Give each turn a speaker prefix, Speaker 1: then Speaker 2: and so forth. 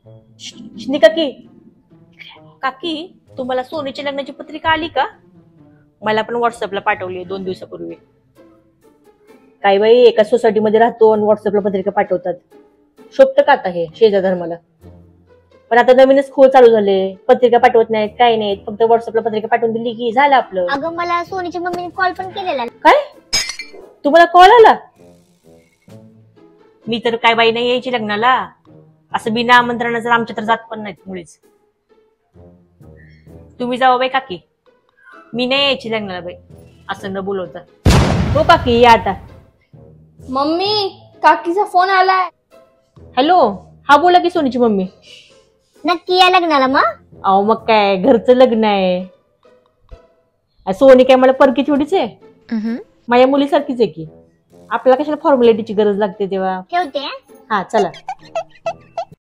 Speaker 1: शिंदे काकी, काकी तुम्हाला सोनीच्या लग्नाची पत्रिका आली का? मला पण व्हॉट्सअपला पाठवली 2 दिवसापूर्वी. काय बाई, एका सोसायटीमध्ये राहतो आणि व्हॉट्सअपला पत्रिका पाठवतात. शोभतं का आता हे शेजार धर्माला? पण आता नवीनच खोल चालू झाले, पत्रिका पाठवत नाहीत, काय नाहीत, फक्त व्हॉट्सअपला पत्रिका पाठवून दिली की झालं आपलं.
Speaker 2: अगं मला सोनीच्या मम्मीने कॉल पण केलेला.
Speaker 1: काय तुम्हाला कॉल आला? मी तर काय बाई नाही यायची लग्नाला, असं बिना आमंत्रणाचं आमच्या तर जात पण नाहीत मुळीच. तुम्ही जावा बाई काकी, मी नाही यायची लग्नाला बाई असं न बोलवता. हो काकी या आता.
Speaker 3: मम्मी काकीचा फोन आलाय.
Speaker 1: हॅलो, हा बोला की सोनीची मम्मी.
Speaker 2: नक्की या लग्नाला मग?
Speaker 1: अहो मग काय, घरचं लग्न आहे. सोनी काय मला परकी थोडीच आहे, माझ्या मुलीसारखीच आहे की. आपल्याला कशाला फॉर्मॅलिटीची गरज लागते तेव्हा.
Speaker 2: ठेवते.
Speaker 1: हा चला.